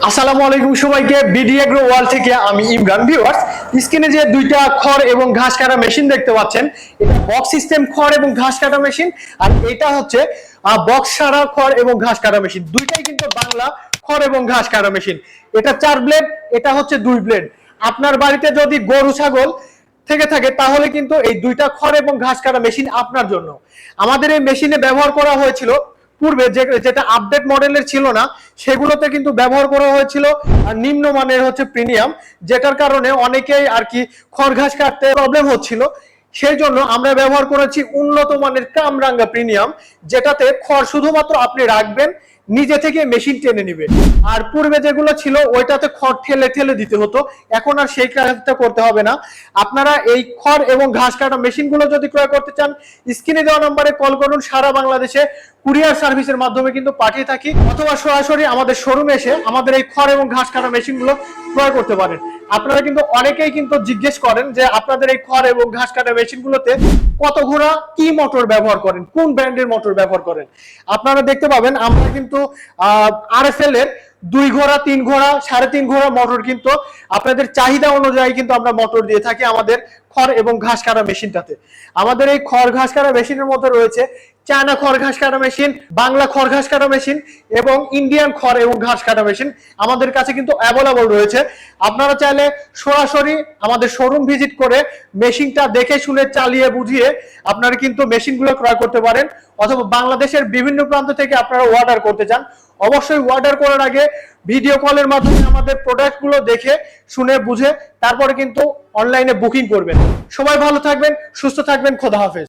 আসসালামু আলাইকুম সবাইকে, বিডি এগ্রো ওয়ার্ল্ড থেকে আমি ইমরান। ভিউয়ার্স, স্ক্রিনে যে দুইটা খড় এবং ঘাস কাটা মেশিন দেখতে পাচ্ছেন, এটা বক্স সিস্টেম খড় এবং ঘাস কাটা মেশিন, আর এটা হচ্ছে বক্স সারা খড় এবং ঘাস কাটা মেশিন। দুইটাই কিন্তু বাংলা খড় এবং ঘাস কাটা মেশিন। এটা 4 ব্লেড, এটা হচ্ছে 2 ব্লেড। আপনার বাড়িতে যদি গরু ছাগল থেকে থাকে তাহলে কিন্তু এই দুইটা খড় এবং ঘাস কাটা মেশিন আপনার জন্য। আমাদের এই মেশিনে ব্যবহার করা হয়েছিল পূর্বে যেটা আপডেট মডেলের ছিল না, সেগুলোতে কিন্তু ব্যবহার করা হয়েছিল নিম্নমানের হচ্ছে প্রিমিয়াম, যেটার কারণে অনেকেই আর কি খড় ঘাস কাটতে প্রবলেম হচ্ছিল। সেই জন্য আমরা ব্যবহার করেছি উন্নত মানের কামরাঙ্গা প্রিমিয়াম, যেটাতে খড় শুধুমাত্র আপনি রাখবেন, নিজে থেকে মেশিন টেনে নিবে। আর পূর্বে যেগুলো ছিল ওইটাতে খড় ঠেলে ঠেলে দিতে হতো, এখন আর সেই কাজটা করতে হবে না। আপনারা এই খড় এবং ঘাস কাটা মেশিনগুলো যদি ক্রয় করতে চান, স্ক্রিনে দেওয়া নম্বরে কল করুন। সারা বাংলাদেশে কুরিয়ার সার্ভিসের মাধ্যমে কিন্তু পাঠিয়ে থাকি, অথবা সরাসরি আমাদের শোরুমে এসে আমাদের এই খড় এবং ঘাস কাটা মেশিনগুলো ক্রয় করতে পারেন। আপনারা কিন্তু অনেকেই কিন্তু জিজ্ঞেস করেন যে আপনাদের এই খড় এবং ঘাস কাটা মেশিনগুলোতে কত ঘোড়া কি মোটর ব্যবহার করেন, কোন ব্র্যান্ডের মোটর ব্যবহার করেন। আপনারা দেখতে পাবেন আমরা কিন্তু আরএফএল এর 2 ঘোড়া, 3 ঘোড়া, 3.5 ঘোড়া মোটর কিন্তু আপনাদের চাহিদা অনুযায়ী কিন্তু আমরা মোটর দিয়ে থাকি আমাদের খড় এবং ঘাস কাটা মেশিনটাতে। আমাদের এই খড় ঘাস কাটা মেশিনের মধ্যে রয়েছে চায়না খড় ঘাস কাটা মেশিন, বাংলা খড় ঘাস কাটা মেশিন এবং ইন্ডিয়ান খড় এবং ঘাস কাটা মেশিন আমাদের কাছে কিন্তু অ্যাভেলেবল রয়েছে। আপনারা চাইলে সরাসরি আমাদের শোরুম ভিজিট করে মেশিনটা দেখে শুনে চালিয়ে বুঝিয়ে আপনারা কিন্তু মেশিনগুলো ক্রয় করতে পারেন, অথবা বাংলাদেশের বিভিন্ন প্রান্ত থেকে আপনারা অর্ডার করতে চান, অবশ্যই অর্ডার করার আগে ভিডিও কলের মাধ্যমে আমাদের প্রোডাক্টগুলো দেখে শুনে বুঝে তারপরে কিন্তু অনলাইনে বুকিং করবেন। সবাই ভালো থাকবেন, সুস্থ থাকবেন, খোদা হাফেজ।